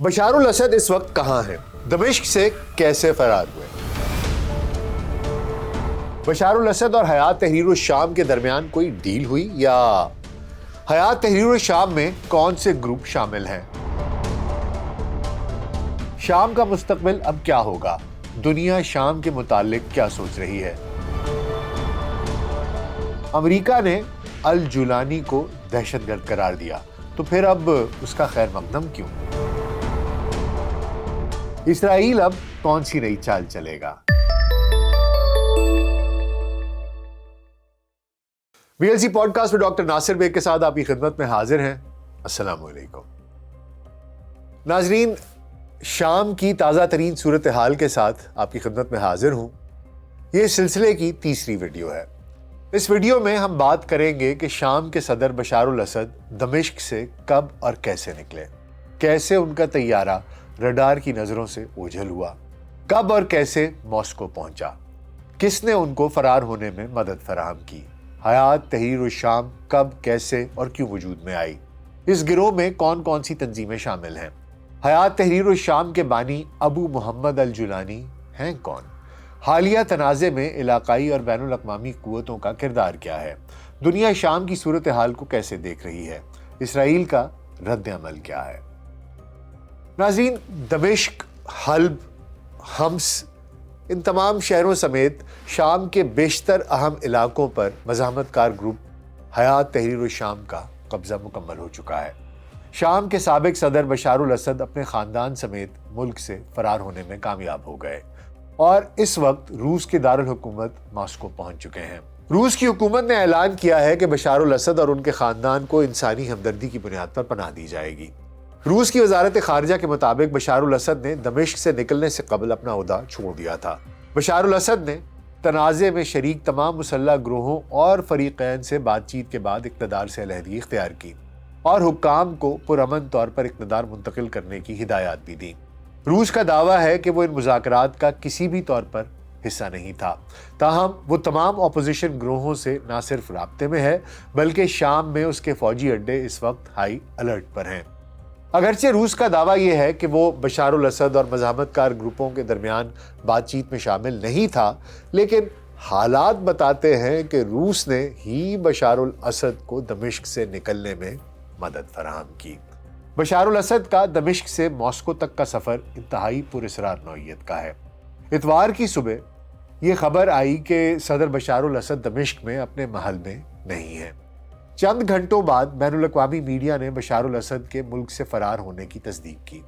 Bashar al Assad اس وقت کہاں ہیں؟ دمشق سے کیسے فرار ہوئے؟ بشار الاسد اور حیات تحریر الشام کے درمیان کوئی ڈیل ہوئی یا حیات تحریر الشام میں کون سے گروپ شامل ہیں؟ شام کا مستقبل اب کیا ہوگا؟ دنیا شام کے متعلق کیا سوچ رہی ہے؟ امریکہ نے الجولانی کو دہشت گرد قرار دیا تو پھر اب اس کا خیر مقدم کیوں؟ اسرائیل اب کون سی نئی چال چلے گا؟ VLC پوڈ کاسٹ میں ڈاکٹر ناصر بیگ کے ساتھ آپ کی خدمت میں حاضر ہیں۔ السلام علیکم ناظرین، شام کی تازہ ترین صورتحال کے ساتھ آپ کی خدمت میں حاضر ہوں۔ یہ سلسلے کی تیسری ویڈیو ہے۔ اس ویڈیو میں ہم بات کریں گے کہ شام کے صدر بشار الاسد دمشق سے کب اور کیسے نکلے، کیسے ان کا طیارہ ریڈار کی نظروں سے اوجھل ہوا، کب اور کیسے ماسکو پہنچا، کس نے ان کو فرار ہونے میں مدد فراہم کی، حیات تحریر الشام کب، کیسے اور کیوں وجود میں آئی، اس گروہ میں کون کون سی تنظیمیں شامل ہیں، حیات تحریر الشام کے بانی ابو محمد الجولانی ہیں کون، حالیہ تنازع میں علاقائی اور بین الاقوامی قوتوں کا کردار کیا ہے، دنیا شام کی صورتحال کو کیسے دیکھ رہی ہے، اسرائیل کا رد عمل کیا ہے۔ ناظرین، دمشق، حلب، حمص، ان تمام شہروں سمیت شام کے بیشتر اہم علاقوں پر مزاحمت کار گروپ حیات تحریر الشام کا قبضہ مکمل ہو چکا ہے۔ شام کے سابق صدر بشار الاسد اپنے خاندان سمیت ملک سے فرار ہونے میں کامیاب ہو گئے اور اس وقت روس کے دارالحکومت ماسکو پہنچ چکے ہیں۔ روس کی حکومت نے اعلان کیا ہے کہ بشار الاسد اور ان کے خاندان کو انسانی ہمدردی کی بنیاد پر پناہ دی جائے گی۔ روس کی وزارت خارجہ کے مطابق بشار الاسد نے دمشق سے نکلنے سے قبل اپنا عہدہ چھوڑ دیا تھا۔ بشار الاسد نے تنازع میں شریک تمام مسلح گروہوں اور فریقین سے بات چیت کے بعد اقتدار سے علیحدگی اختیار کی اور حکام کو پرامن طور پر اقتدار منتقل کرنے کی ہدایات بھی دی۔ روس کا دعویٰ ہے کہ وہ ان مذاکرات کا کسی بھی طور پر حصہ نہیں تھا، تاہم وہ تمام اپوزیشن گروہوں سے نہ صرف رابطے میں ہے بلکہ شام میں اس کے فوجی اڈے اس وقت ہائی الرٹ پر ہیں۔ اگرچہ روس کا دعویٰ یہ ہے کہ وہ بشار الاسد اور مزاحمت کار گروپوں کے درمیان بات چیت میں شامل نہیں تھا، لیکن حالات بتاتے ہیں کہ روس نے ہی بشار الاسد کو دمشق سے نکلنے میں مدد فراہم کی۔ بشار الاسد کا دمشق سے ماسکو تک کا سفر انتہائی پراسرار نوعیت کا ہے۔ اتوار کی صبح یہ خبر آئی کہ صدر بشار الاسد دمشق میں اپنے محل میں نہیں ہے۔ چند گھنٹوں بعد بین الاقوامی میڈیا نے بشار الاسد کے ملک سے فرار ہونے کی تصدیق کی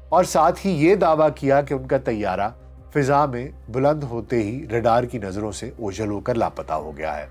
اور ساتھ ہی یہ دعویٰ کیا کہ ان کا طیارہ فضا میں بلند ہوتے ہی ریڈار کی نظروں سے اوجھل ہو کر لاپتہ ہو گیا ہے۔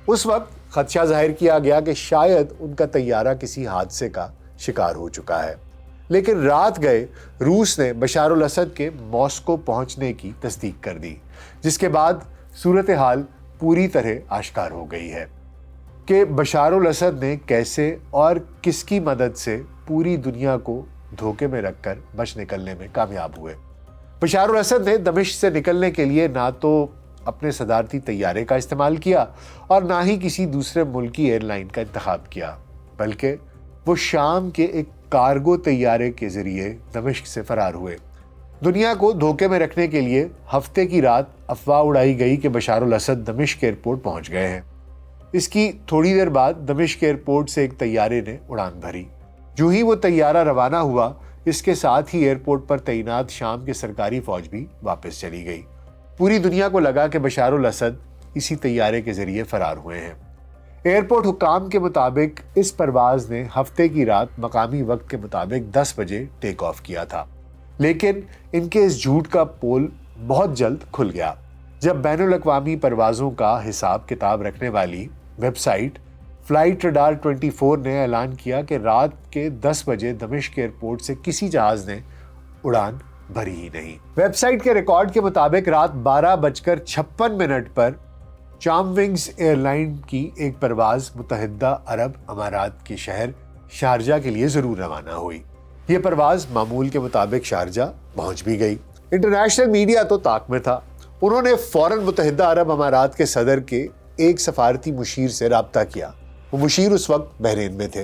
اس وقت خدشہ ظاہر کیا گیا کہ شاید ان کا طیارہ کسی حادثے کا شکار ہو چکا ہے، لیکن رات گئے روس نے بشار الاسد کے ماسکو پہنچنے کی تصدیق کر دی، جس کے بعد صورتحال پوری طرح آشکار ہو گئی ہے کہ بشار الاسد نے کیسے اور کس کی مدد سے پوری دنیا کو دھوکے میں رکھ کر بچ نکلنے میں کامیاب ہوئے۔ بشار الاسد نے دمشق سے نکلنے کے لیے نہ تو اپنے صدارتی طیارے کا استعمال کیا اور نہ ہی کسی دوسرے ملکی ایئر لائن کا انتخاب کیا، بلکہ وہ شام کے ایک کارگو طیارے کے ذریعے دمشق سے فرار ہوئے۔ دنیا کو دھوکے میں رکھنے کے لیے ہفتے کی رات افواہ اڑائی گئی کہ بشار الاسد دمشق ایئرپورٹ پہنچ گئے ہیں۔ اس کی تھوڑی دیر بعد دمشق ایئرپورٹ سے ایک طیارے نے اڑان بھری۔ جو ہی وہ طیارہ روانہ ہوا، اس کے ساتھ ہی ایئرپورٹ پر تعینات شام کے سرکاری فوج بھی واپس چلی گئی۔ پوری دنیا کو لگا کہ بشار الاسد اسی طیارے کے ذریعے فرار ہوئے ہیں۔ ایئرپورٹ حکام کے مطابق اس پرواز نے ہفتے کی رات مقامی وقت کے مطابق 10 بجے ٹیک آف کیا تھا، لیکن ان کے اس جھوٹ کا پول بہت جلد کھل گیا جب بین الاقوامی پروازوں کا حساب کتاب رکھنے والی ویب سائٹ فلائٹ ریڈار 24 نے اعلان کیا کہ رات کے 10 بجے دمشق ایئرپورٹ سے کسی جہاز نے اڑان بھری ہی نہیں۔ ویب سائٹ کے ریکارڈ کے مطابق رات 12:56 پر چام ونگز ایئر لائن کی ایک پرواز متحدہ عرب امارات کے شہر شارجہ کے لیے ضرور روانہ ہوئی۔ یہ پرواز معمول کے مطابق شارجہ پہنچ بھی گئی۔ انٹرنیشنل میڈیا تو طاق میں تھا۔ انہوں نے فوراً متحدہ عرب امارات کے صدر کے ایک سفارتی مشیر سے رابطہ کیا۔ وہ مشیر اس وقت بحرین میں تھے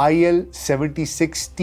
IL-76T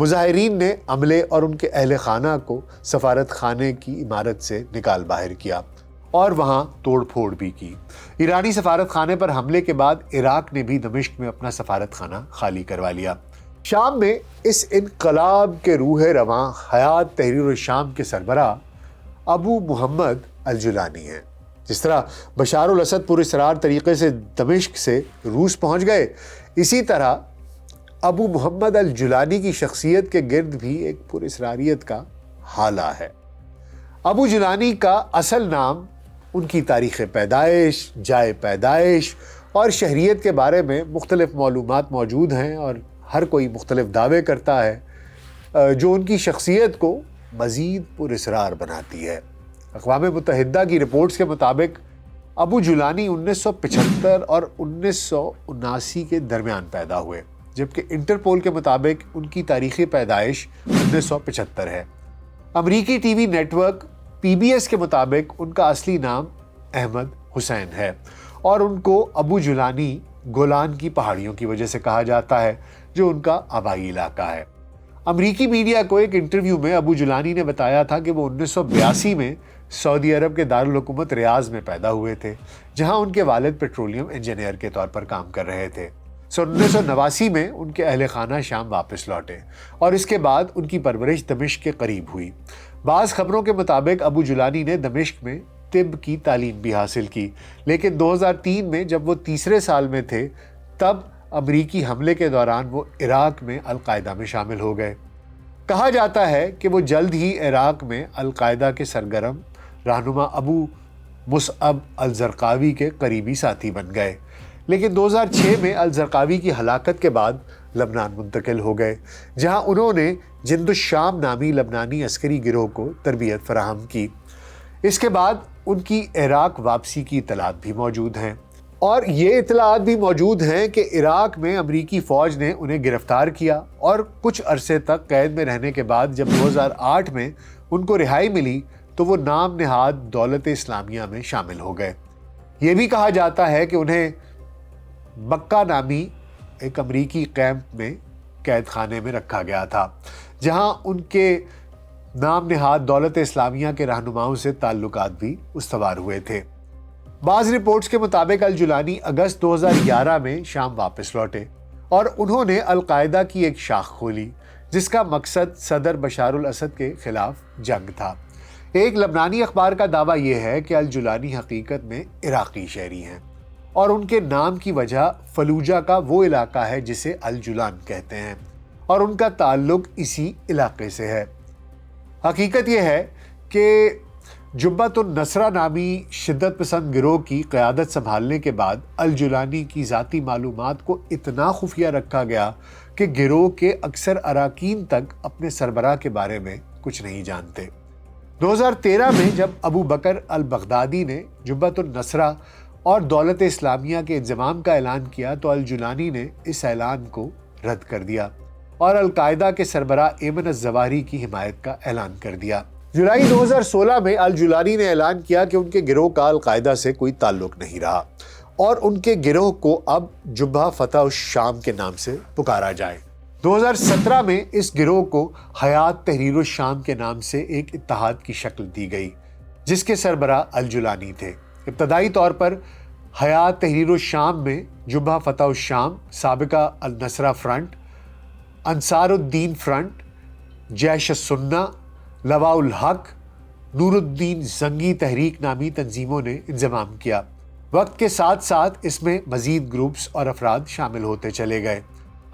مظاہرین نے عملے اور ان کے اہل خانہ کو سفارت خانے کی عمارت سے نکال باہر کیا اور وہاں توڑ پھوڑ بھی کی۔ ایرانی سفارت خانے پر حملے کے بعد عراق نے بھی دمشق میں اپنا سفارت خانہ خالی کروا لیا۔ شام میں اس انقلاب کے روح رواں حیات تحریر الشام کے سربراہ ابو محمد الجولانی ہیں۔ جس طرح بشار الاسد پراسرار طریقے سے دمشق سے روس پہنچ گئے، اسی طرح ابو محمد الجولانی کی شخصیت کے گرد بھی ایک پراسراریت کا حالہ ہے۔ ابو جولانی کا اصل نام، ان کی تاریخ پیدائش، جائے پیدائش اور شہریت کے بارے میں مختلف معلومات موجود ہیں اور ہر کوئی مختلف دعوے کرتا ہے جو ان کی شخصیت کو مزید پراسرار بناتی ہے۔ اقوام متحدہ کی رپورٹس کے مطابق ابو جولانی 1975 اور 1979 کے درمیان پیدا ہوئے، جبکہ انٹرپول کے مطابق ان کی تاریخی پیدائش 1975 ہے۔ امریکی T V network PBS کے مطابق ان کا اصلی نام احمد حسین ہے اور ان کو ابو جولانی گولان کی پہاڑیوں کی وجہ سے کہا جاتا ہے جو ان کا آبائی علاقہ ہے۔ امریکی میڈیا کو ایک انٹرویو میں ابو جولانی نے بتایا تھا کہ وہ 1982 میں سعودی عرب کے دارالحکومت ریاض میں پیدا ہوئے تھے، جہاں ان کے والد پیٹرولیم انجینئر کے طور پر کام کر رہے تھے۔ 1989 میں ان کے اہل خانہ شام واپس لوٹے اور اس کے بعد ان کی پرورش دمشق کے قریب ہوئی۔ بعض خبروں کے مطابق ابو جولانی نے دمشق میں طب کی تعلیم بھی حاصل کی، لیکن 2003 میں جب وہ تیسرے سال میں تھے تب امریکی حملے کے دوران وہ عراق میں القاعدہ میں شامل ہو گئے۔ کہا جاتا ہے کہ وہ جلد ہی عراق میں القاعدہ کے سرگرم رہنما ابو مصعب الزرقاوی کے قریبی ساتھی بن گئے، لیکن 2006 میں الزرقاوی کی ہلاکت کے بعد لبنان منتقل ہو گئے، جہاں انہوں نے جند الشام نامی لبنانی عسکری گروہ کو تربیت فراہم کی۔ اس کے بعد ان کی عراق واپسی کی اطلاعات بھی موجود ہیں، اور یہ اطلاعات بھی موجود ہیں کہ عراق میں امریکی فوج نے انہیں گرفتار کیا اور کچھ عرصے تک قید میں رہنے کے بعد جب 2008 میں ان کو رہائی ملی تو وہ نام نہاد دولت اسلامیہ میں شامل ہو گئے۔ یہ بھی کہا جاتا ہے کہ انہیں بکہ نامی ایک امریکی کیمپ میں قید خانے میں رکھا گیا تھا، جہاں ان کے نام نہاد دولت اسلامیہ کے رہنماؤں سے تعلقات بھی استوار ہوئے تھے۔ بعض رپورٹس کے مطابق الجولانی اگست 2011 میں شام واپس لوٹے اور انہوں نے القاعدہ کی ایک شاخ کھولی جس کا مقصد صدر بشار الاسد کے خلاف جنگ تھا۔ ایک لبنانی اخبار کا دعویٰ یہ ہے کہ الجولانی حقیقت میں عراقی شہری ہیں اور ان کے نام کی وجہ فلوجہ کا وہ علاقہ ہے جسے الجولان کہتے ہیں اور ان کا تعلق اسی علاقے سے ہے۔ حقیقت یہ ہے کہ جبہۃ النصرہ نامی شدت پسند گروہ کی قیادت سنبھالنے کے بعد الجولانی کی ذاتی معلومات کو اتنا خفیہ رکھا گیا کہ گروہ کے اکثر اراکین تک اپنے سربراہ کے بارے میں کچھ نہیں جانتے۔ 2013 میں جب ابو بکر البغدادی نے جبہۃ النصرہ اور دولت اسلامیہ کے انضمام کا اعلان کیا تو الجولانی نے اس اعلان کو رد کر دیا اور القاعدہ کے سربراہ ایمن الظواہری کی حمایت کا اعلان کر دیا۔ جولائی 2016 میں الجولانی نے اعلان کیا کہ ان کے گروہ کا القاعدہ سے کوئی تعلق نہیں رہا اور ان کے گروہ کو اب جبہہ فتح الشام کے نام سے پکارا جائے۔ 2017 میں اس گروہ کو حیات تحریر الشام کے نام سے ایک اتحاد کی شکل دی گئی جس کے سربراہ الجولانی تھے۔ ابتدائی طور پر حیات تحریر الشام میں جبہہ فتح الشام، سابقہ النصرہ فرنٹ، انصار الدین فرنٹ، جیش السنہ، لواء الحق، نور الدین زنگی تحریک نامی تنظیموں نے انضمام کیا۔ وقت کے ساتھ ساتھ اس میں مزید گروپس اور افراد شامل ہوتے چلے گئے۔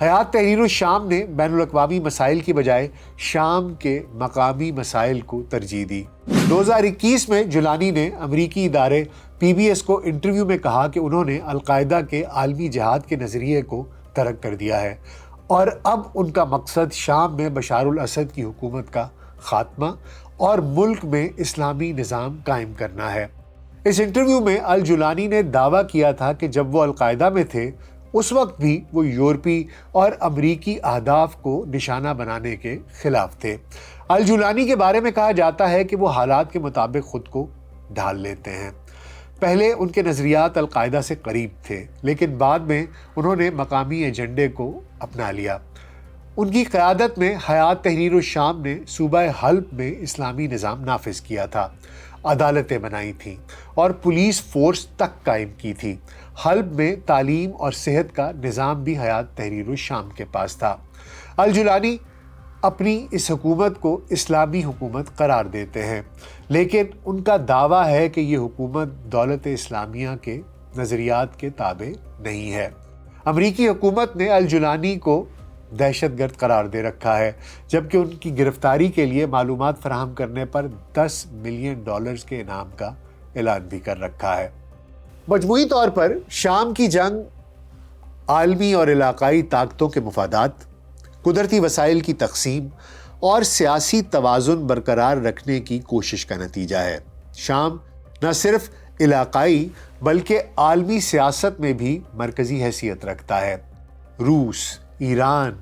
حیات تحریر الشام نے بین الاقوامی مسائل کی بجائے شام کے مقامی مسائل کو ترجیح دی۔ 2021 میں جولانی نے امریکی ادارے PBS کو انٹرویو میں کہا کہ انہوں نے القاعدہ کے عالمی جہاد کے نظریے کو ترک کر دیا ہے اور اب ان کا مقصد شام میں بشار الاسد کی حکومت کا خاتمہ اور ملک میں اسلامی نظام قائم کرنا ہے۔ اس انٹرویو میں الجولانی نے دعویٰ کیا تھا کہ جب وہ القاعدہ میں تھے اس وقت بھی وہ یورپی اور امریکی اہداف کو نشانہ بنانے کے خلاف تھے۔ الجولانی کے بارے میں کہا جاتا ہے کہ وہ حالات کے مطابق خود کو ڈھال لیتے ہیں۔ پہلے ان کے نظریات القاعدہ سے قریب تھے لیکن بعد میں انہوں نے مقامی ایجنڈے کو اپنا لیا۔ ان کی قیادت میں حیات تحریر الشام نے صوبہ حلب میں اسلامی نظام نافذ کیا تھا، عدالتیں بنائی تھیں اور پولیس فورس تک قائم کی تھی۔ حلب میں تعلیم اور صحت کا نظام بھی حیات تحریر الشام کے پاس تھا۔ الجولانی اپنی اس حکومت کو اسلامی حکومت قرار دیتے ہیں، لیکن ان کا دعویٰ ہے کہ یہ حکومت دولت اسلامیہ کے نظریات کے تابع نہیں ہے۔ امریکی حکومت نے الجولانی کو دہشت گرد قرار دے رکھا ہے، جبکہ ان کی گرفتاری کے لیے معلومات فراہم کرنے پر $10 ملین کے انعام کا اعلان بھی کر رکھا ہے۔ مجموعی طور پر شام کی جنگ عالمی اور علاقائی طاقتوں کے مفادات، قدرتی وسائل کی تقسیم اور سیاسی توازن برقرار رکھنے کی کوشش کا نتیجہ ہے۔ شام نہ صرف علاقائی بلکہ عالمی سیاست میں بھی مرکزی حیثیت رکھتا ہے۔ روس، ایران،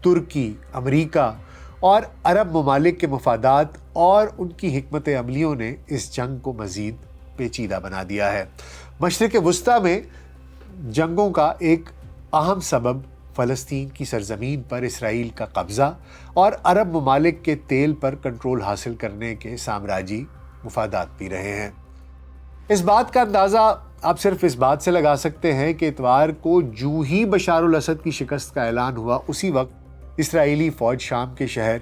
ترکی، امریکہ اور عرب ممالک کے مفادات اور ان کی حکمت عملیوں نے اس جنگ کو مزید پیچیدہ بنا دیا ہے۔ مشرق وسطیٰ میں جنگوں کا ایک اہم سبب فلسطین کی سرزمین پر اسرائیل کا قبضہ اور عرب ممالک کے تیل پر کنٹرول حاصل کرنے کے سامراجی مفادات بھی رہے ہیں۔ اس بات کا اندازہ آپ صرف اس بات سے لگا سکتے ہیں کہ اتوار کو جو ہی بشار الاسد کی شکست کا اعلان ہوا، اسی وقت اسرائیلی فوج شام کے شہر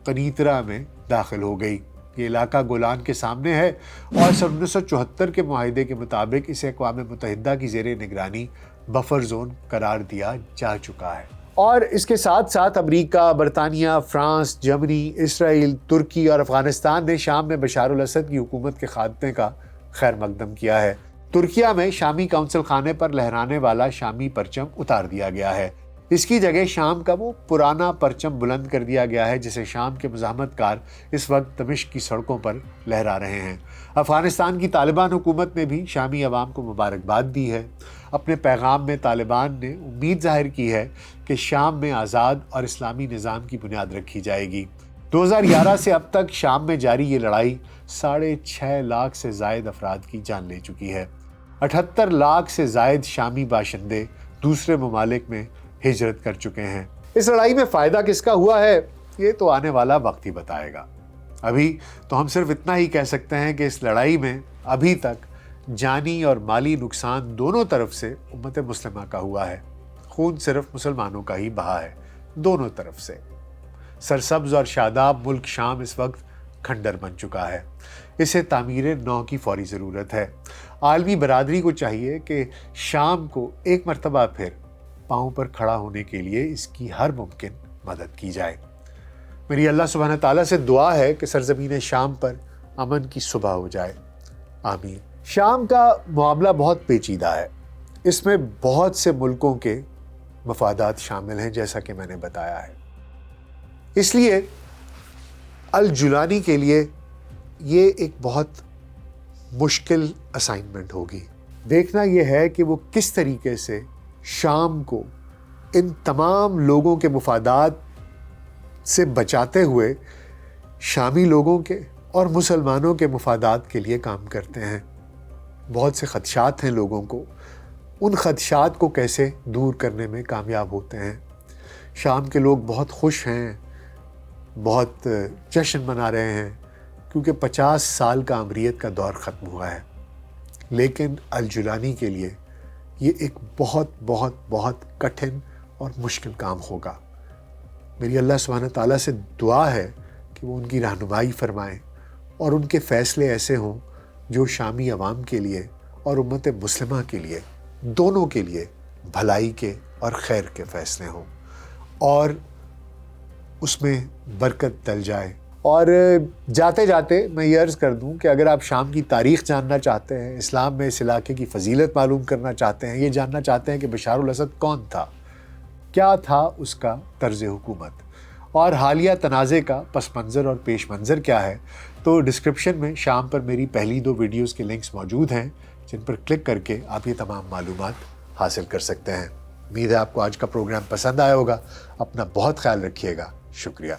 قنیطرہ میں داخل ہو گئی۔ یہ علاقہ گولان کے سامنے ہے اور 1974 کے معاہدے کے مطابق اسے اقوام متحدہ کی زیر نگرانی بفر زون قرار دیا جا چکا ہے۔ اور اس کے ساتھ ساتھ امریکہ، برطانیہ، فرانس، جرمنی، اسرائیل، ترکی اور افغانستان نے شام میں بشار الاسد کی حکومت کے خاتمے کا خیر مقدم کیا ہے۔ ترکیہ میں شامی کونسل خانے پر لہرانے والا شامی پرچم اتار دیا گیا ہے۔ اس کی جگہ شام کا وہ پرانا پرچم بلند کر دیا گیا ہے جسے شام کے مزاحمت کار اس وقت دمشق کی سڑکوں پر لہرا رہے ہیں۔ افغانستان کی طالبان حکومت نے بھی شامی عوام کو مبارکباد دی ہے۔ اپنے پیغام میں طالبان نے امید ظاہر کی ہے کہ شام میں آزاد اور اسلامی نظام کی بنیاد رکھی جائے گی۔ 2011 سے اب تک شام میں جاری یہ لڑائی 6.5 لاکھ سے زائد افراد کی جان لے چکی ہے۔ 78 لاکھ سے زائد شامی باشندے دوسرے ممالک میں ہجرت کر چکے ہیں۔ اس لڑائی میں فائدہ کس کا ہوا ہے یہ تو آنے والا وقت ہی بتائے گا۔ ابھی تو ہم صرف اتنا ہی کہہ سکتے ہیں کہ اس لڑائی میں ابھی تک جانی اور مالی نقصان دونوں طرف سے امت مسلمہ کا ہوا ہے۔ خون صرف مسلمانوں کا ہی بہا ہے، دونوں طرف سے۔ سرسبز اور شاداب ملک شام اس وقت کھنڈر بن چکا ہے۔ اسے تعمیر نو کی فوری ضرورت ہے۔ عالمی برادری کو چاہیے کہ شام کو ایک مرتبہ پھر پاؤں پر کھڑا ہونے کے لیے اس کی ہر ممکن مدد کی جائے۔ میری اللہ سبحانہ تعالیٰ سے دعا ہے کہ سرزمین شام پر امن کی صبح ہو جائے، آمین۔ شام کا معاملہ بہت پیچیدہ ہے، اس میں بہت سے ملکوں کے مفادات شامل ہیں جیسا کہ میں نے بتایا ہے۔ اس لیے الجولانی کے لیے یہ ایک بہت مشکل اسائنمنٹ ہوگی۔ دیکھنا یہ ہے کہ وہ کس طریقے سے شام کو ان تمام لوگوں کے مفادات سے بچاتے ہوئے شامی لوگوں کے اور مسلمانوں کے مفادات کے لیے کام کرتے ہیں۔ بہت سے خدشات ہیں لوگوں کو، ان خدشات کو کیسے دور کرنے میں کامیاب ہوتے ہیں۔ شام کے لوگ بہت خوش ہیں، بہت جشن منا رہے ہیں کیونکہ 50 سال کا امریت کا دور ختم ہوا ہے۔ لیکن الجولانی کے لیے یہ ایک بہت بہت بہت کٹھن اور مشکل کام ہوگا۔ میری اللہ سبحانہ تعالیٰ سے دعا ہے کہ وہ ان کی رہنمائی فرمائیں اور ان کے فیصلے ایسے ہوں جو شامی عوام کے لیے اور امت مسلمہ کے لیے، دونوں کے لیے بھلائی کے اور خیر کے فیصلے ہوں اور اس میں برکت ڈل جائے۔ اور جاتے جاتے میں یہ عرض کر دوں کہ اگر آپ شام کی تاریخ جاننا چاہتے ہیں، اسلام میں اس علاقے کی فضیلت معلوم کرنا چاہتے ہیں، یہ جاننا چاہتے ہیں کہ بشار الاسد کون تھا، کیا تھا اس کا طرز حکومت اور حالیہ تنازع کا پس منظر اور پیش منظر کیا ہے، تو ڈسکرپشن میں شام پر میری پہلی 2 ویڈیوز کے لنکس موجود ہیں جن پر کلک کر کے آپ یہ تمام معلومات حاصل کر سکتے ہیں۔ امید ہے آپ کو آج کا پروگرام پسند آیا ہوگا۔ اپنا بہت خیال رکھیے گا۔ شکریہ۔